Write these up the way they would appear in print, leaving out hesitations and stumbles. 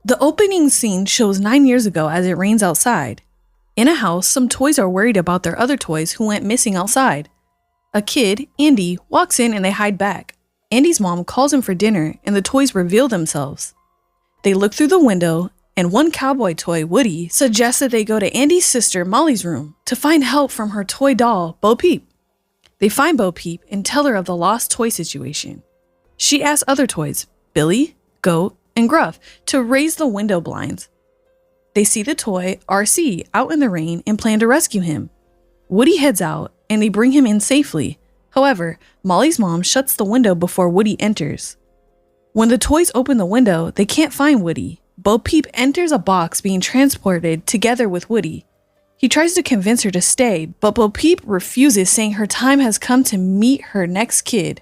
The opening scene shows 9 years ago as it rains outside. In a house, some toys are worried about their other toys who went missing outside. A kid, Andy, walks in and they hide back. Andy's mom calls him for dinner and the toys reveal themselves. They look through the window and one cowboy toy, Woody, suggests that they go to Andy's sister, Molly's room to find help from her toy doll, Bo Peep. They find Bo Peep and tell her of the lost toy situation. She asks other toys, Billy, Goat, and Gruff, to raise the window blinds. They see the toy, RC, out in the rain and plan to rescue him. Woody heads out and they bring him in safely. However, Molly's mom shuts the window before Woody enters. When the toys open the window, they can't find Woody. Bo Peep enters a box being transported together with Woody. He tries to convince her to stay, but Bo Peep refuses, saying her time has come to meet her next kid.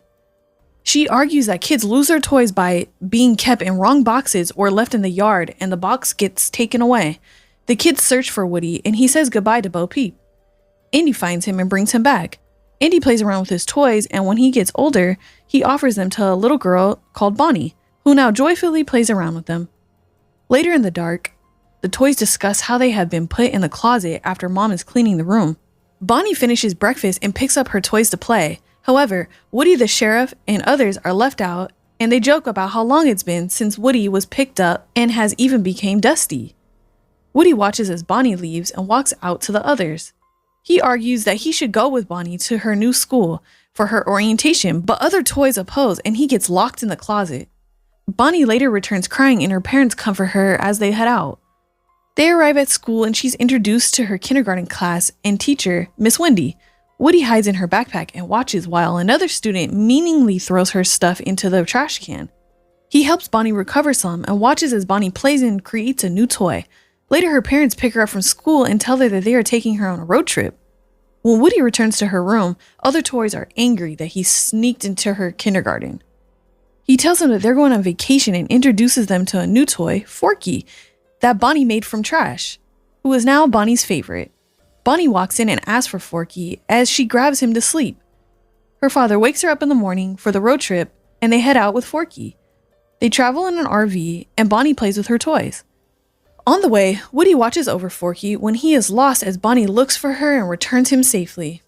She argues that kids lose their toys by being kept in wrong boxes or left in the yard and the box gets taken away. The kids search for Woody and he says goodbye to Bo Peep. Andy finds him and brings him back. Andy plays around with his toys and when he gets older, he offers them to a little girl called Bonnie, who now joyfully plays around with them. Later in the dark, the toys discuss how they have been put in the closet after mom is cleaning the room. Bonnie finishes breakfast and picks up her toys to play. However, Woody the sheriff and others are left out and they joke about how long it's been since Woody was picked up and has even become dusty. Woody watches as Bonnie leaves and walks out to the others. He argues that he should go with Bonnie to her new school for her orientation, but other toys oppose and he gets locked in the closet. Bonnie later returns crying and her parents comfort her as they head out. They arrive at school and she's introduced to her kindergarten class and teacher, Miss Wendy. Woody hides in her backpack and watches while another student meaningly throws her stuff into the trash can. He helps Bonnie recover some and watches as Bonnie plays and creates a new toy. Later, her parents pick her up from school and tell her that they are taking her on a road trip. When Woody returns to her room, other toys are angry that he sneaked into her kindergarten. He tells them that they're going on vacation and introduces them to a new toy, Forky, that Bonnie made from trash, who is now Bonnie's favorite. Bonnie walks in and asks for Forky as she grabs him to sleep. Her father wakes her up in the morning for the road trip and they head out with Forky. They travel in an RV and Bonnie plays with her toys. On the way, Woody watches over Forky when he is lost as Bonnie looks for her and returns him safely.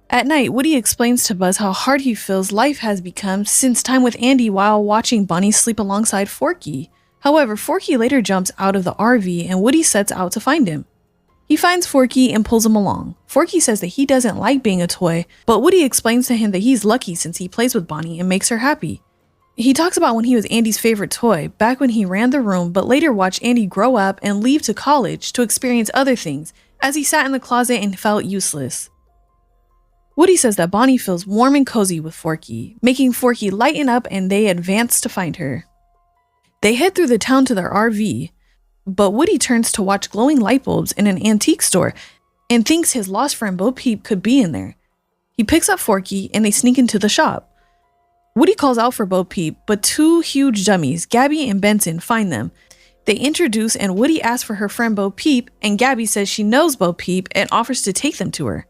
At night, Woody explains to Buzz how hard he feels life has become since time with Andy while watching Bonnie sleep alongside Forky. However, Forky later jumps out of the RV and Woody sets out to find him. He finds Forky and pulls him along. Forky says that he doesn't like being a toy, but Woody explains to him that he's lucky since he plays with Bonnie and makes her happy. He talks about when he was Andy's favorite toy, back when he ran the room, but later watched Andy grow up and leave to college to experience other things, as he sat in the closet and felt useless. Woody says that Bonnie feels warm and cozy with Forky, making Forky lighten up and they advance to find her. They head through the town to their RV, but Woody turns to watch glowing light bulbs in an antique store and thinks his lost friend Bo Peep could be in there. He picks up Forky and they sneak into the shop. Woody calls out for Bo Peep, but two huge dummies, Gabby and Benson, find them. They introduce and Woody asks for her friend Bo Peep and Gabby says she knows Bo Peep and offers to take them to her.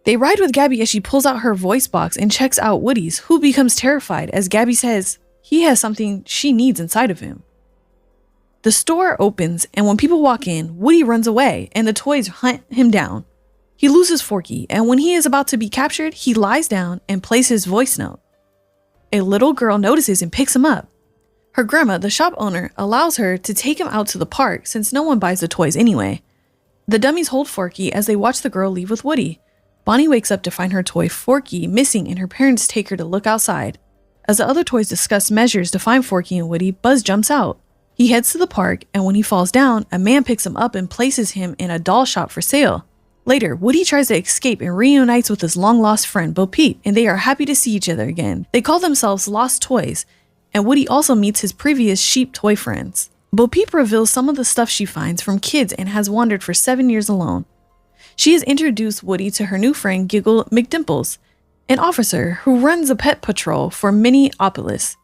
They ride with Gabby as she pulls out her voice box and checks out Woody's, who becomes terrified as Gabby says he has something she needs inside of him. The store opens and when people walk in, Woody runs away and the toys hunt him down. He loses Forky and when he is about to be captured, he lies down and plays his voice note. A little girl notices and picks him up. Her grandma, the shop owner, allows her to take him out to the park since no one buys the toys anyway. The dummies hold Forky as they watch the girl leave with Woody. Bonnie wakes up to find her toy Forky missing and her parents take her to look outside. As the other toys discuss measures to find Forky and Woody, Buzz jumps out. He heads to the park and when he falls down, a man picks him up and places him in a doll shop for sale. Later, Woody tries to escape and reunites with his long-lost friend Bo Peep, and they are happy to see each other again. They call themselves Lost Toys, and Woody also meets his previous sheep toy friends. Bo Peep reveals some of the stuff she finds from kids and has wandered for 7 years alone. She has introduced Woody to her new friend Giggle McDimples, an officer who runs a pet patrol for Minneapolis,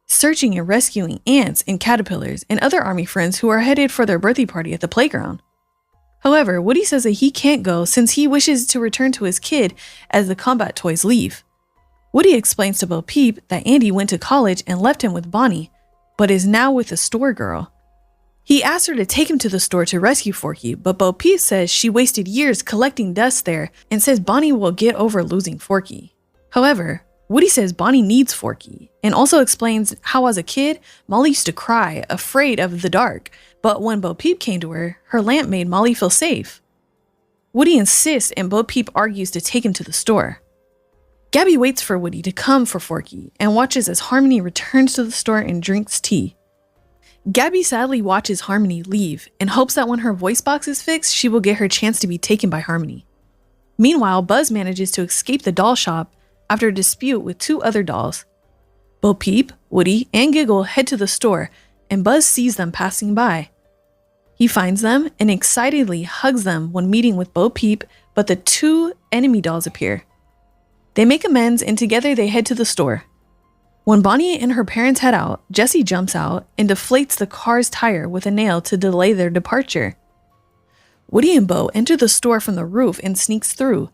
searching and rescuing ants and caterpillars and other army friends who are headed for their birthday party at the playground. However, Woody says that he can't go since he wishes to return to his kid as the combat toys leave. Woody explains to Bo Peep that Andy went to college and left him with Bonnie, but is now with a store girl. He asks her to take him to the store to rescue Forky, but Bo Peep says she wasted years collecting dust there and says Bonnie will get over losing Forky. However, Woody says Bonnie needs Forky and also explains how as a kid, Molly used to cry, afraid of the dark, but when Bo Peep came to her, her lamp made Molly feel safe. Woody insists and Bo Peep argues to take him to the store. Gabby waits for Woody to come for Forky and watches as Harmony returns to the store and drinks tea. Gabby sadly watches Harmony leave and hopes that when her voice box is fixed, she will get her chance to be taken by Harmony. Meanwhile, Buzz manages to escape the doll shop after a dispute with two other dolls. Bo Peep, Woody, and Giggle head to the store, and Buzz sees them passing by. He finds them and excitedly hugs them when meeting with Bo Peep, but the two enemy dolls appear. They make amends and together they head to the store. When Bonnie and her parents head out, Jessie jumps out and deflates the car's tire with a nail to delay their departure. Woody and Bo enter the store from the roof and sneaks through.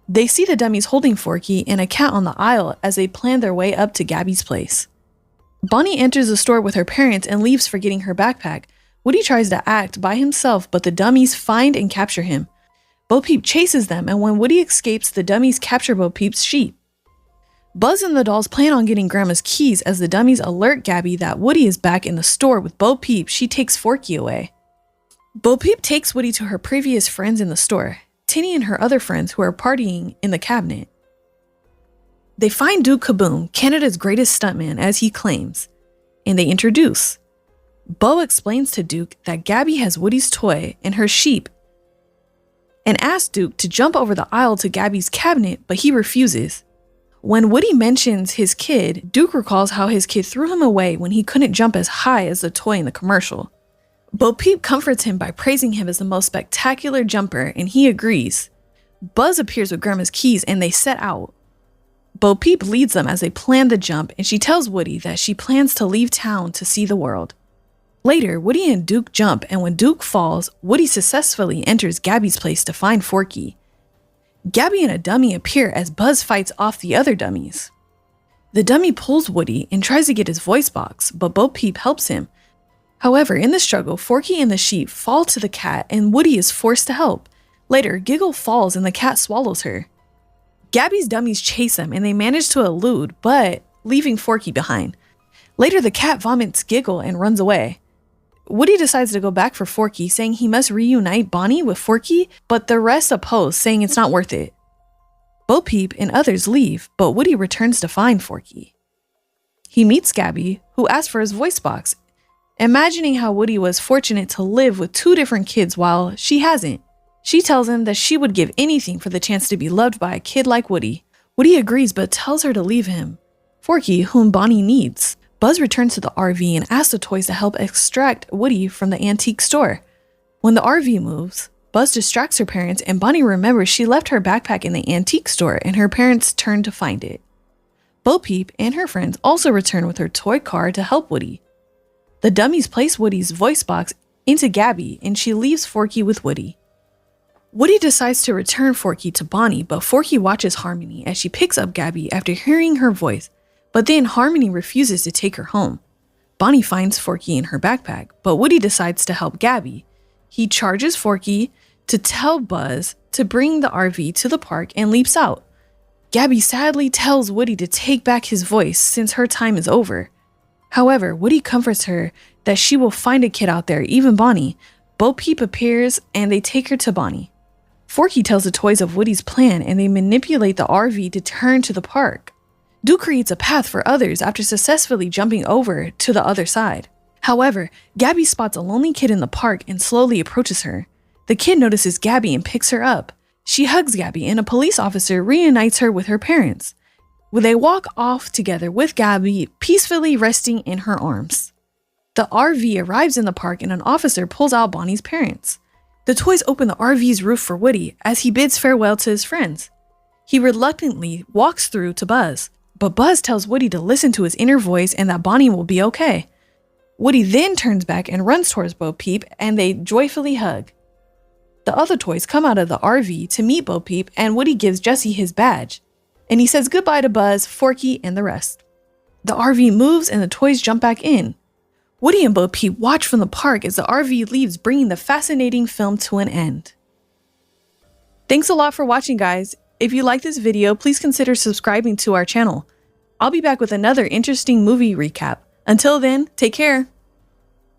They see the dummies holding Forky and a cat on the aisle as they plan their way up to Gabby's place. Bonnie enters the store with her parents and leaves forgetting her backpack. Woody tries to act by himself, but the dummies find and capture him. Bo Peep chases them, and when Woody escapes, the dummies capture Bo Peep's sheep. Buzz and the dolls plan on getting Grandma's keys as the dummies alert Gabby that Woody is back in the store with Bo Peep. She takes Forky away. Bo Peep takes Woody to her previous friends in the store, Tinny and her other friends who are partying in the cabinet. They find Duke Kaboom, Canada's greatest stuntman, as he claims, and they introduce. Bo explains to Duke that Gabby has Woody's toy and her sheep and asks Duke to jump over the aisle to Gabby's cabinet, but he refuses. When Woody mentions his kid, Duke recalls how his kid threw him away when he couldn't jump as high as the toy in the commercial. Bo Peep comforts him by praising him as the most spectacular jumper, and he agrees. Buzz appears with Grandma's keys and they set out. Bo Peep leads them as they plan the jump, and she tells Woody that she plans to leave town to see the world. Later, Woody and Duke jump, and when Duke falls, Woody successfully enters Gabby's place to find Forky. Gabby and a dummy appear as Buzz fights off the other dummies. The dummy pulls Woody and tries to get his voice box, but Bo Peep helps him. However, in the struggle, Forky and the sheep fall to the cat and Woody is forced to help. Later, Giggle falls and the cat swallows her. Gabby's dummies chase them and they manage to elude, but leaving Forky behind. Later, the cat vomits Giggle and runs away. Woody decides to go back for Forky, saying he must reunite Bonnie with Forky, but the rest oppose, saying it's not worth it. Bo Peep and others leave, but Woody returns to find Forky. He meets Gabby, who asks for his voice box, imagining how Woody was fortunate to live with two different kids while she hasn't. She tells him that she would give anything for the chance to be loved by a kid like Woody. Woody agrees but tells her to leave him. Forky, whom Bonnie needs. Buzz returns to the RV and asks the toys to help extract Woody from the antique store. When the RV moves, Buzz distracts her parents and Bonnie remembers she left her backpack in the antique store and her parents turn to find it. Bo Peep and her friends also return with her toy car to help Woody. The dummies place Woody's voice box into Gabby and she leaves Forky with Woody. Woody decides to return Forky to Bonnie, but Forky watches Harmony as she picks up Gabby after hearing her voice, but then Harmony refuses to take her home. Bonnie finds Forky in her backpack, but Woody decides to help Gabby. He charges Forky to tell Buzz to bring the RV to the park and leaps out. Gabby sadly tells Woody to take back his voice since her time is over. However, Woody comforts her that she will find a kid out there, even Bonnie. Bo Peep appears and they take her to Bonnie. Forky tells the toys of Woody's plan and they manipulate the RV to turn to the park. Duke creates a path for others after successfully jumping over to the other side. However, Gabby spots a lonely kid in the park and slowly approaches her. The kid notices Gabby and picks her up. She hugs Gabby and a police officer reunites her with her parents. They walk off together with Gabby peacefully resting in her arms. The RV arrives in the park and an officer pulls out Bonnie's parents. The toys open the RV's roof for Woody as he bids farewell to his friends. He reluctantly walks through to Buzz, but Buzz tells Woody to listen to his inner voice and that Bonnie will be okay. Woody then turns back and runs towards Bo Peep and they joyfully hug. The other toys come out of the RV to meet Bo Peep and Woody gives Jessie his badge. And he says goodbye to Buzz, Forky, and the rest. The RV moves and the toys jump back in. Woody and Bo Peep watch from the park as the RV leaves, bringing the fascinating film to an end. Thanks a lot for watching, guys. If you like this video, please consider subscribing to our channel. I'll be back with another interesting movie recap. Until then, take care.